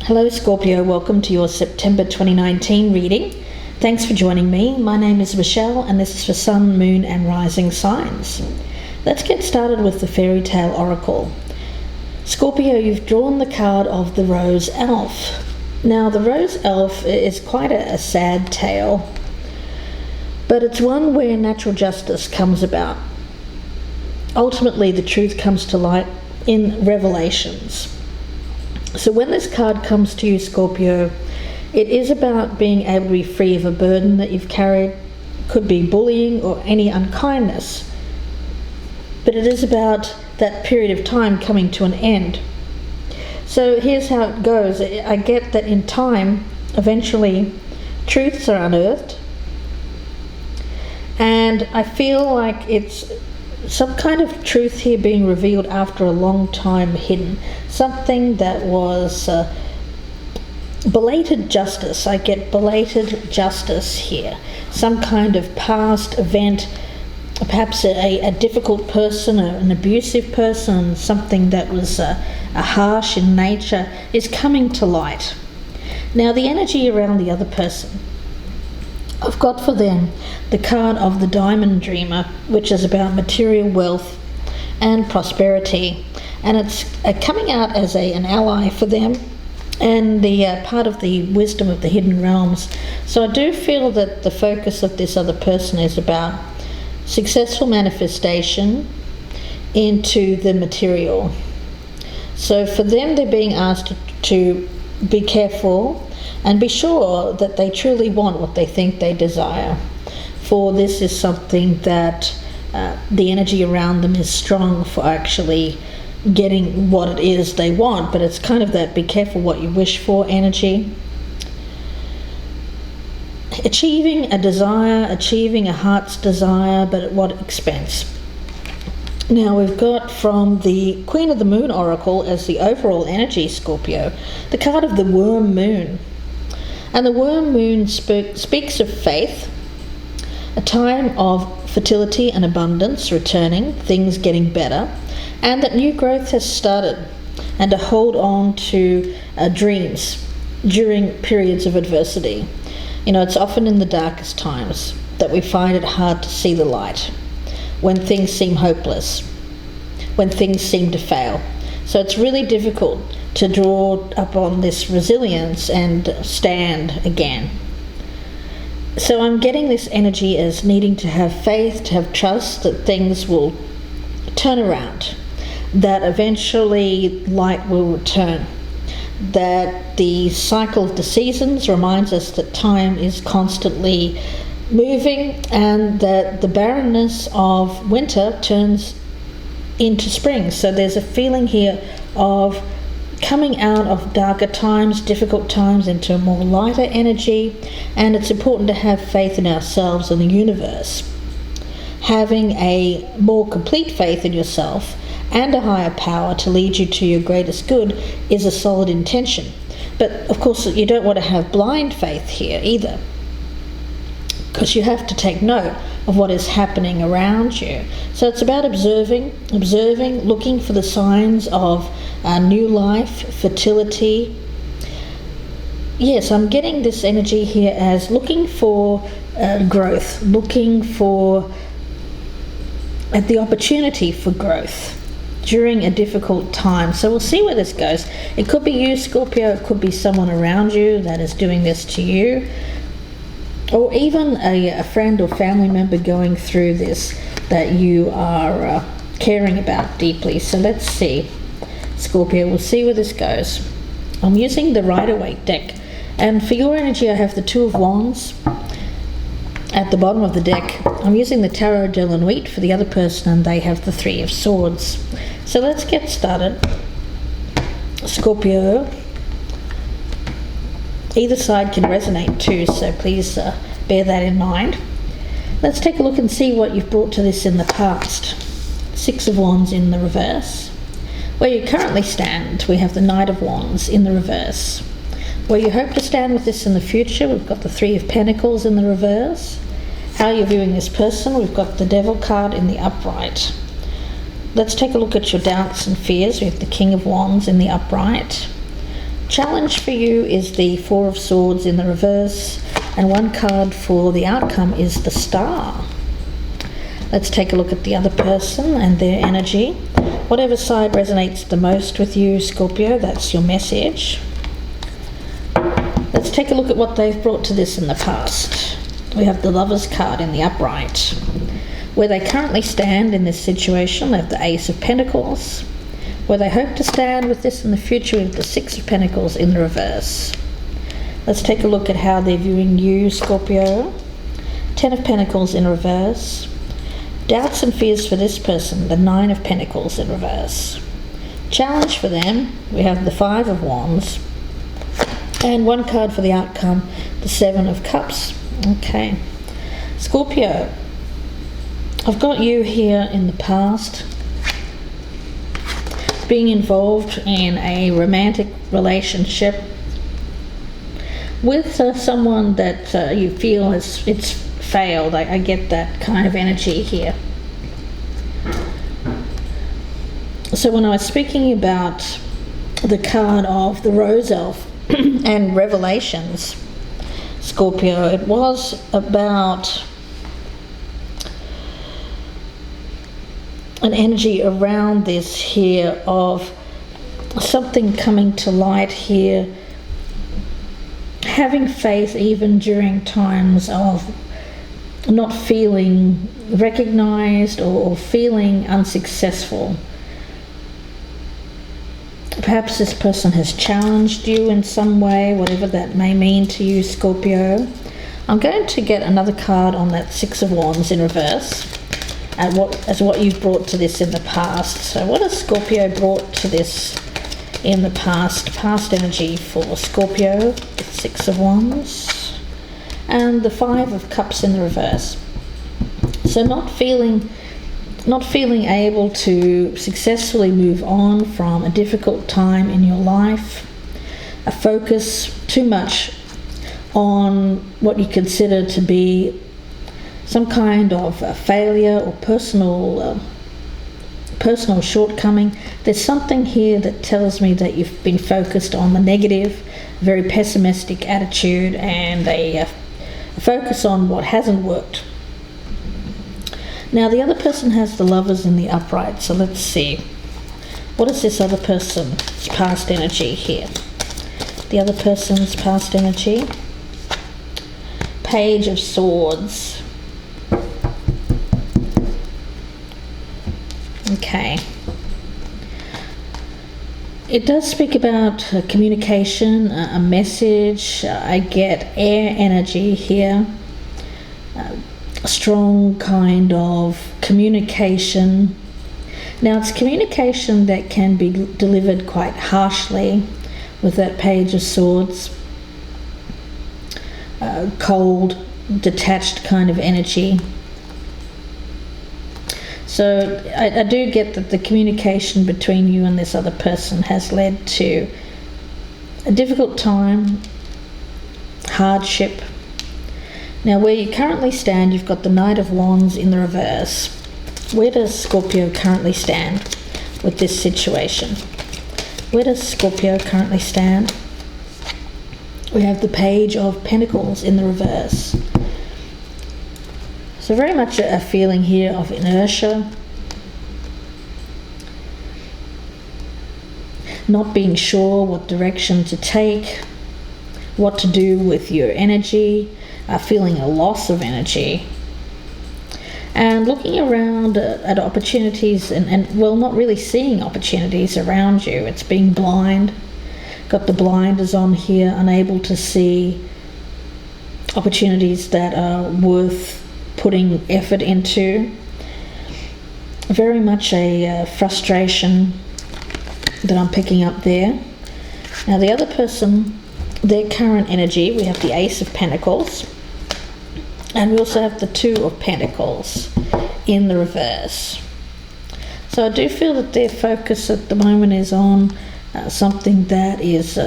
Hello Scorpio, welcome to your September 2019 reading. Thanks for joining me. My name is Michelle and this is for Sun, Moon and Rising signs. Let's get started with the fairy tale oracle. Scorpio, you've drawn the card of the Rose Elf. Now the Rose Elf is quite a sad tale, but it's one where natural justice comes about. Ultimately the truth comes to light in revelations. So when this card comes to you, Scorpio, it is about being able to be free of a burden that you've carried. Could be bullying or any unkindness. But it is about that period of time coming to an end. So here's how it goes. I get that in time, eventually, truths are unearthed. And I feel like it's some kind of truth here being revealed after a long time hidden. Something that was belated justice. I get belated justice here. Some kind of past event, perhaps a difficult person, an abusive person, something that was a harsh in nature is coming to light. Now the energy around the other person, I've got for them the card of the Diamond Dreamer, which is about material wealth and prosperity, and it's coming out as an ally for them and the part of the wisdom of the hidden realms. So I do feel that the focus of this other person is about successful manifestation into the material. So for them, they're being asked to be careful and be sure that they truly want what they think they desire. For this is something that the energy around them is strong for actually getting what it is they want, but it's kind of that be careful what you wish for energy. Achieving a desire, achieving a heart's desire, but at what expense? Now we've got from the Queen of the Moon Oracle as the overall energy, Scorpio, the card of the Worm Moon. And the Worm Moon speaks of faith, a time of fertility and abundance returning, things getting better, and that new growth has started, and to hold on to dreams during periods of adversity. You know, it's often in the darkest times that we find it hard to see the light, when things seem hopeless, when things seem to fail. So it's really difficult to draw upon this resilience and stand again. So I'm getting this energy as needing to have faith, to have trust that things will turn around, that eventually light will return, that the cycle of the seasons reminds us that time is constantly moving and that the barrenness of winter turns into spring. So there's a feeling here of coming out of darker times, difficult times, into a more lighter energy, and it's important to have faith in ourselves and the universe. Having a more complete faith in yourself and a higher power to lead you to your greatest good is a solid intention. But of course you don't want to have blind faith here either, because you have to take note of what is happening around you. So it's about observing, looking for the signs of new life, fertility. Yes, I'm getting this energy here as looking for growth, looking for the opportunity for growth during a difficult time. So we'll see where this goes. It could be you, Scorpio, it could be someone around you that is doing this to you, or even a friend or family member going through this that you are caring about deeply. So let's see, Scorpio, we'll see where this goes. I'm using the Rider-Waite deck, and for your energy I have the Two of Wands at the bottom of the deck. I'm using the Tarot de la Nuit for the other person, and they have the Three of Swords. So let's get started, Scorpio. Either side can resonate too, so please bear that in mind. Let's take a look and see what you've brought to this in the past. Six of Wands in the reverse. Where you currently stand, we have the Knight of Wands in the reverse. Where you hope to stand with this in the future, we've got the Three of Pentacles in the reverse. How you're viewing this person, we've got the Devil card in the upright. Let's take a look at your doubts and fears. We have the King of Wands in the upright. Challenge for you is the Four of Swords in the reverse, and one card for the outcome is the Star. Let's take a look at the other person and their energy. Whatever side resonates the most with you, Scorpio, that's your message. Let's take a look at what they've brought to this in the past. We have the Lovers card in the upright. Where they currently stand in this situation, they have the Ace of Pentacles. Where they hope to stand with this in the future, we have the Six of Pentacles in the reverse. Let's take a look at how they're viewing you, Scorpio. Ten of Pentacles in reverse. Doubts and fears for this person, the Nine of Pentacles in reverse. Challenge for them, we have the Five of Wands. And one card for the outcome, the Seven of Cups. Okay. Scorpio, I've got you here in the past being involved in a romantic relationship with someone that you feel it's failed. I get that kind of energy here. So when I was speaking about the card of the Rose Elf and Revelations, Scorpio, it was about an energy around this here of something coming to light here, having faith even during times of not feeling recognized or feeling unsuccessful. Perhaps this person has challenged you in some way, whatever that may mean to you, Scorpio. I'm going to get another card on that Six of Wands in reverse as what you've brought to this in the past. So what has Scorpio brought to this in the past energy for Scorpio, with Six of Wands, and the Five of Cups in the reverse. So not feeling able to successfully move on from a difficult time in your life, a focus too much on what you consider to be some kind of a failure or personal shortcoming. There's something here that tells me that you've been focused on the negative, very pessimistic attitude, and a focus on what hasn't worked. Now the other person has the Lovers in the upright, so let's see. What is this other person's past energy here? The other person's past energy. Page of Swords. Okay. It does speak about communication, a message. I get air energy here. A strong kind of communication. Now it's communication that can be delivered quite harshly with that Page of Swords. Cold, detached kind of energy. So I do get that the communication between you and this other person has led to a difficult time, hardship. Now where you currently stand, you've got the Knight of Wands in the reverse. Where does Scorpio currently stand with this situation? Where does Scorpio currently stand? We have the Page of Pentacles in the reverse. So very much a feeling here of inertia, not being sure what direction to take, what to do with your energy, feeling a loss of energy, and looking around at opportunities and well, not really seeing opportunities around you. It's being blind. Got the blinders on here, unable to see opportunities that are worth putting effort into. Very much a frustration that I'm picking up there. Now the other person, their current energy, we have the Ace of Pentacles, and we also have the Two of Pentacles in the reverse. So I do feel that their focus at the moment is on something that is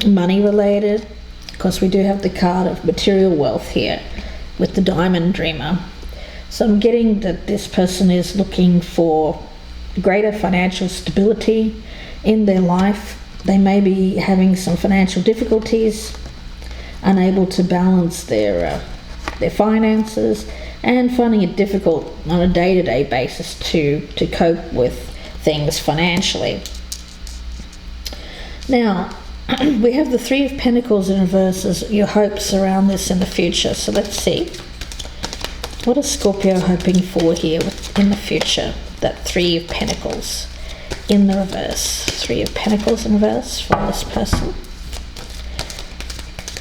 money related. Of course, we do have the card of material wealth here with the Diamond Dreamer. So I'm getting that this person is looking for greater financial stability in their life, They may be having some financial difficulties, unable to balance their finances, and finding it difficult on a day-to-day basis to cope with things financially. Now, we have the Three of Pentacles in reverse as your hopes around this in the future. So let's see. What is Scorpio hoping for here in the future? That Three of Pentacles in the reverse. Three of Pentacles in reverse from this person.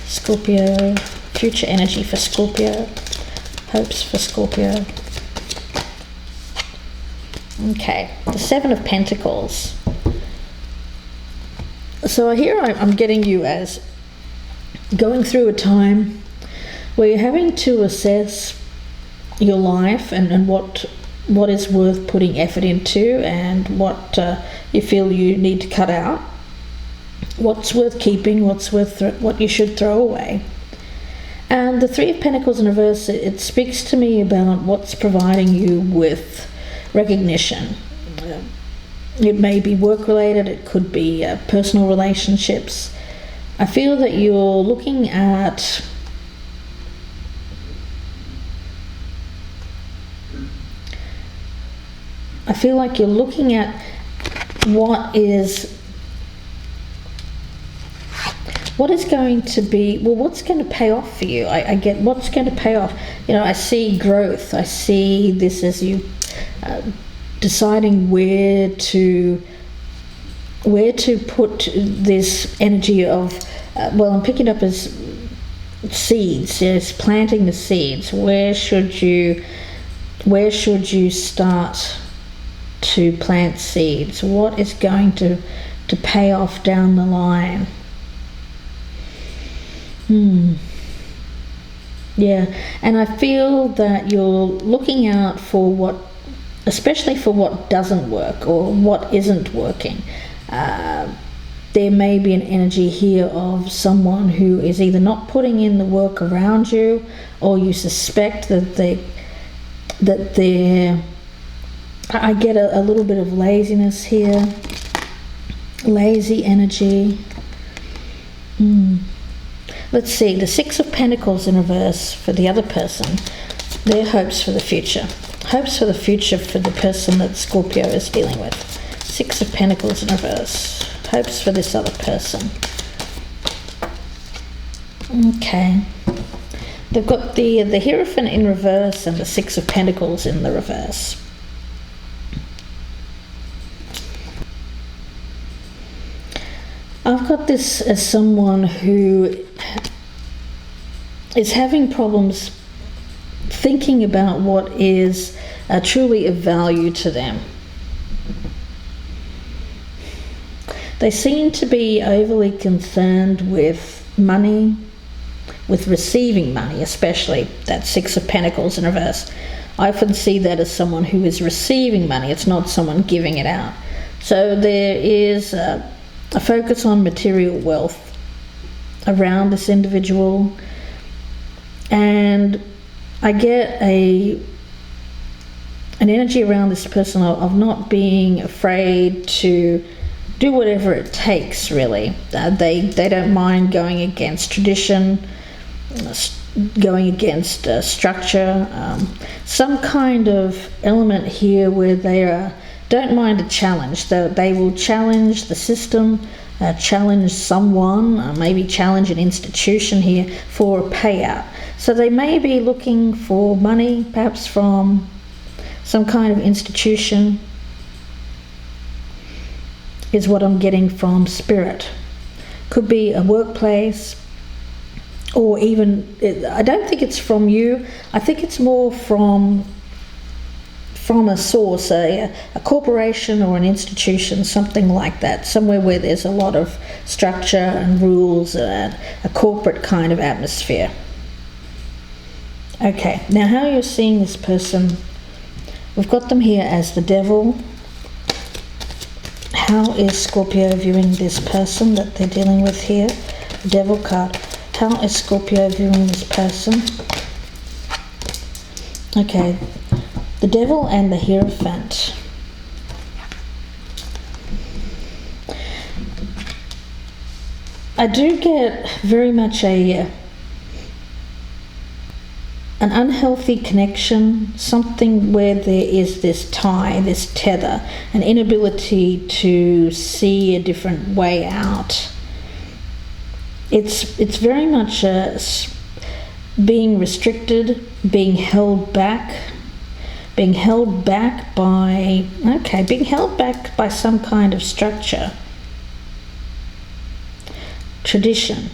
Scorpio, future energy for Scorpio. Hopes for Scorpio. Okay, the Seven of Pentacles. So here I'm getting you as going through a time where you're having to assess your life and what is worth putting effort into, and what you feel you need to cut out, what's worth keeping, what you should throw away. And the Three of Pentacles in reverse, it speaks to me about what's providing you with recognition. It may be work-related, it could be personal relationships. I feel that you're looking at what is going to be, well, what's going to pay off for you. I get what's going to pay off. You know, I see growth. I see this as you deciding where to put this energy of, well, I'm picking up as seeds. Yes, planting the seeds. Where should you start to plant seeds? What is going to pay off down the line? Yeah, and I feel that you're looking out for what, especially for what doesn't work or what isn't working. There may be an energy here of someone who is either not putting in the work around you, or you suspect that they're I get a little bit of laziness here, lazy energy. Let's see, the Six of Pentacles in reverse for the other person, their hopes for the future. Hopes for the future for the person that Scorpio is dealing with. Six of Pentacles in reverse. Hopes for this other person. Okay. They've got the Hierophant in reverse and the Six of Pentacles in the reverse. I've got this as someone who is having problems thinking about what is truly of value to them. They seem to be overly concerned with money, with receiving money, especially that Six of Pentacles in reverse. I often see that as someone who is receiving money. It's not someone giving it out. So there is a focus on material wealth around this individual, and I get an energy around this person of not being afraid to do whatever it takes, really. They don't mind going against tradition, going against structure, some kind of element here where they don't mind a challenge. They will challenge the system, challenge someone, maybe challenge an institution here for a payout. So they may be looking for money, perhaps from some kind of institution, is what I'm getting from Spirit. Could be a workplace, or even, I don't think it's from you, I think it's more from a source, a corporation or an institution, something like that, somewhere where there's a lot of structure and rules and a corporate kind of atmosphere. Okay, now how you're seeing this person, we've got them here as the Devil. How is Scorpio viewing this person that they're dealing with here? The Devil card. How is Scorpio viewing this person? Okay, the Devil and the Hierophant. I do get very much an unhealthy connection, something where there is this tie, this tether, an inability to see a different way out. It's very much being restricted, being held back by some kind of structure, tradition.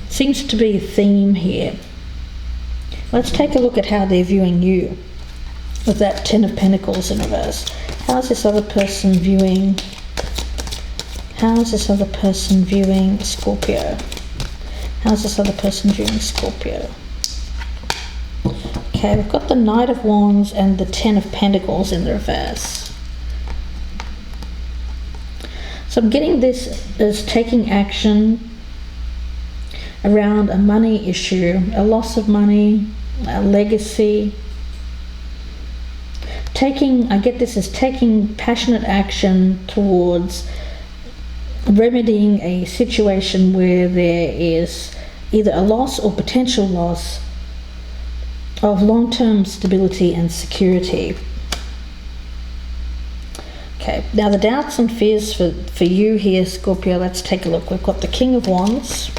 Seems to be a theme here. Let's take a look at how they're viewing you with that Ten of Pentacles in reverse. How's this other person viewing Scorpio? How's this other person viewing Scorpio? Okay, we've got the Knight of Wands and the Ten of Pentacles in the reverse. So I'm getting this as taking action around a money issue, a loss of money, a legacy. I get this as taking passionate action towards remedying a situation where there is either a loss or potential loss of long-term stability and security. Okay, now the doubts and fears for you here, Scorpio, let's take a look. We've got the King of Wands,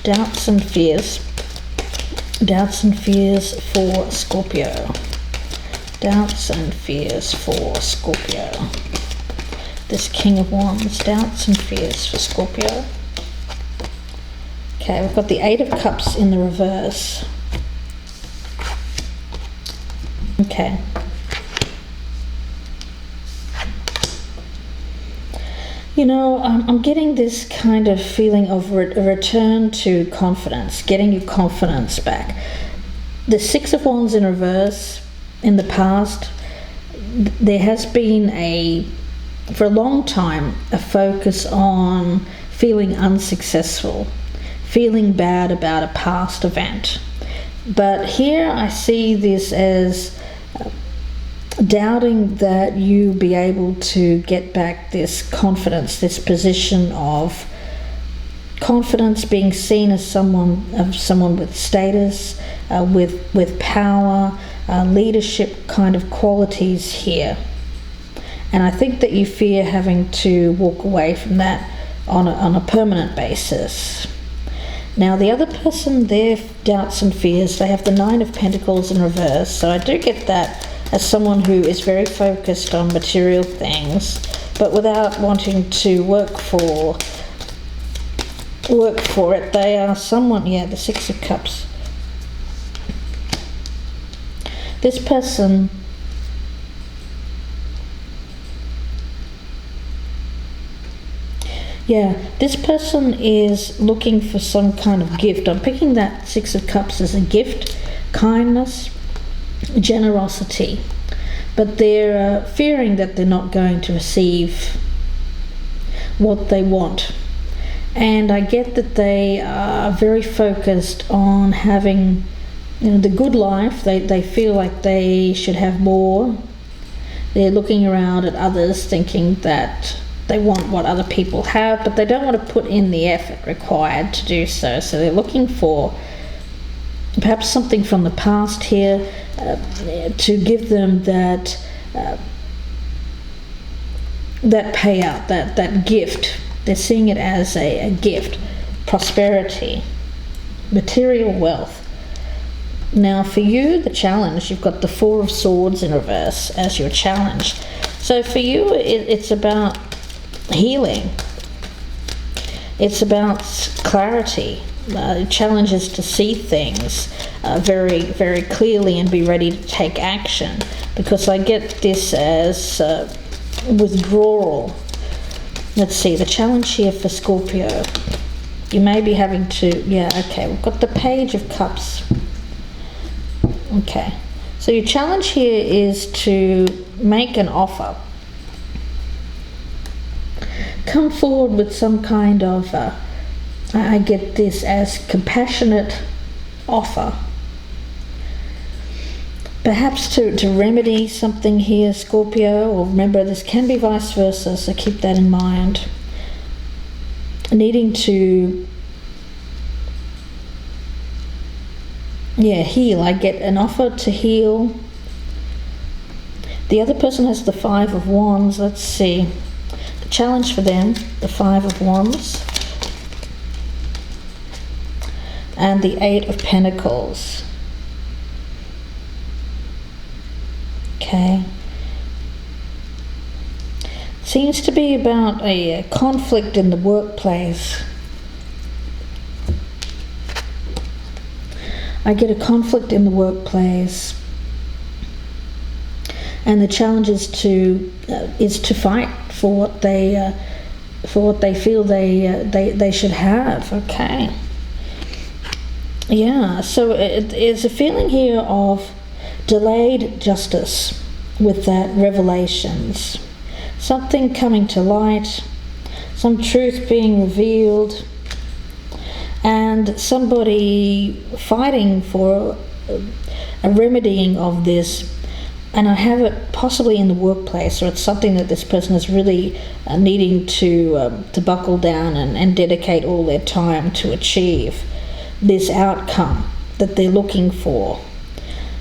doubts and fears for Scorpio. Doubts and fears for Scorpio. This King of Wands, doubts and fears for Scorpio. Okay, we've got the Eight of Cups in the reverse. Okay. You know, I'm getting this kind of feeling of a return to confidence, getting your confidence back. The Six of Wands in reverse, in the past, there has been for a long time, a focus on feeling unsuccessful, feeling bad about a past event. But here I see this as doubting that you be able to get back this confidence, this position of confidence, being seen as someone with status, with power, leadership kind of qualities here. And I think that you fear having to walk away from that on a permanent basis. Now the other person, their doubts and fears, they have the Nine of Pentacles in reverse. So I do get that as someone who is very focused on material things, but without wanting to work for it. They are someone, the Six of Cups. This person this person is looking for some kind of gift. I'm picking that Six of Cups as a gift, kindness, generosity, but they're fearing that they're not going to receive what they want. And I get that they are very focused on having, the good life. They feel like they should have more. They're looking around at others thinking that they want what other people have, but they don't want to put in the effort required to do so. So they're looking for perhaps something from the past here to give them that payout, that gift. They're seeing it as a gift, prosperity, material wealth. Now for you, the challenge, you've got the Four of Swords in reverse as your challenge. So for you, it's about healing. It's about clarity. Challenge is to see things very, very clearly and be ready to take action, because I get this as withdrawal. Let's see, the challenge here for Scorpio. You may be having to, we've got the Page of Cups. Okay, so your challenge here is to make an offer. Come forward with some kind of, I get this as compassionate offer. Perhaps to remedy something here, Scorpio, or remember this can be vice versa, so keep that in mind. needing to heal. I get an offer to heal. The other person has the Five of Wands. Let's see. The challenge for them, the Five of Wands. And the Eight of Pentacles. Okay. Seems to be about a conflict in the workplace. I get a conflict in the workplace. And the challenge is to fight for what they feel they should have. Okay. Yeah. So it is a feeling here of delayed justice with that revelations, something coming to light, some truth being revealed, and somebody fighting for a remedying of this. And I have it possibly in the workplace, or it's something that this person is really needing to buckle down and dedicate all their time to achieve this outcome that they're looking for.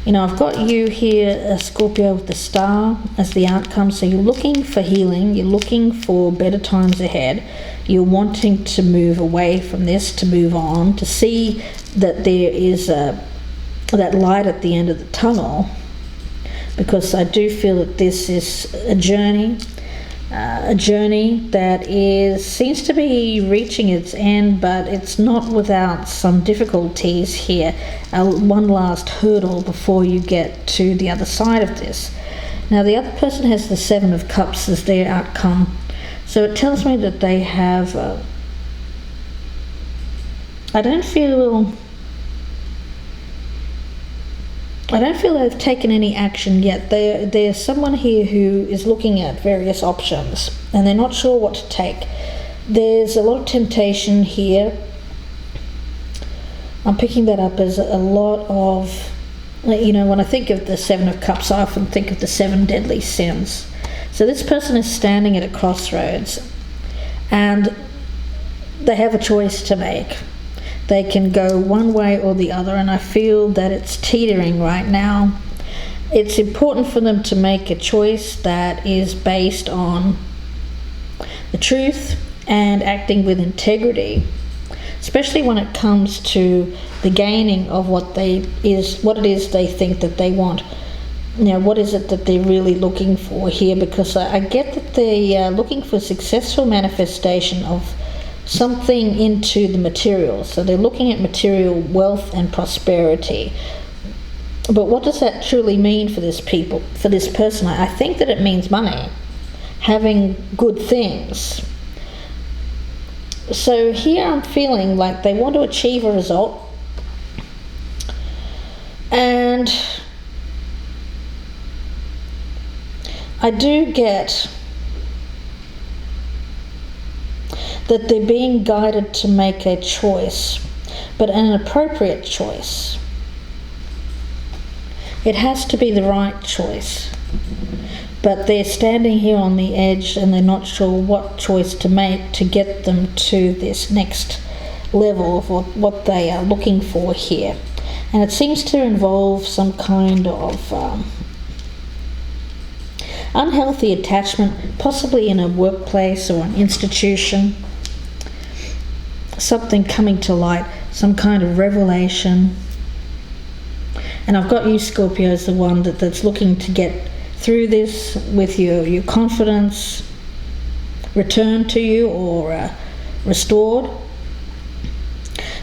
You know, I've got you here, Scorpio, with the Star as the outcome. So you're looking for healing, you're looking for better times ahead, you're wanting to move away from this, to move on, to see that there is that light at the end of the tunnel. Because I do feel that this is a journey that seems to be reaching its end, but it's not without some difficulties here. One last hurdle before you get to the other side of this. Now the other person has the Seven of Cups as their outcome, so it tells me that they have. I don't feel they've taken any action yet. There's someone here who is looking at various options and they're not sure what to take. There's a lot of temptation here. I'm picking that up as a lot of, you know, when I think of the Seven of Cups, I often think of the 7 deadly sins. So this person is standing at a crossroads and they have a choice to make. They can go one way or the other, and I feel that it's teetering right now. It's important for them to make a choice that is based on the truth and acting with integrity, especially when it comes to the gaining of what it is they think that they want. You know, what is it that they're really looking for here? Because I get that they're looking for successful manifestation of something into the material. So they're looking at material wealth and prosperity. But what does that truly mean for this person? I think that it means money, having good things. So here I'm feeling like they want to achieve a result, and I do get that they're being guided to make a choice, but an appropriate choice. It has to be the right choice. But they're standing here on the edge and they're not sure what choice to make to get them to this next level of what they are looking for here. And it seems to involve some kind of unhealthy attachment, possibly in a workplace or an institution. Something coming to light, some kind of revelation. And I've got you, Scorpio, as the one that's looking to get through this with your confidence returned to you or restored.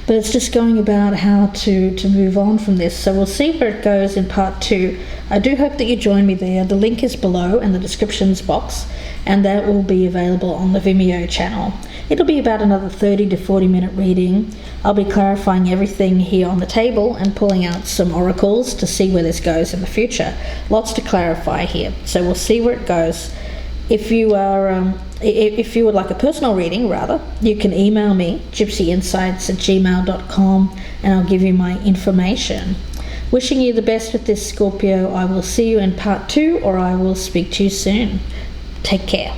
But it's just going about how to move on from this. So we'll see where it goes in part 2. I do hope that you join me there. The link is below in the descriptions box, and that will be available on the Vimeo channel. It'll be about another 30 to 40 minute reading. I'll be clarifying everything here on the table and pulling out some oracles to see where this goes in the future. Lots to clarify here, so we'll see where it goes. If you would like a personal reading, you can email me, gypsyinsights@gmail.com, and I'll give you my information. Wishing you the best with this, Scorpio. I will see you in part 2, or I will speak to you soon. Take care.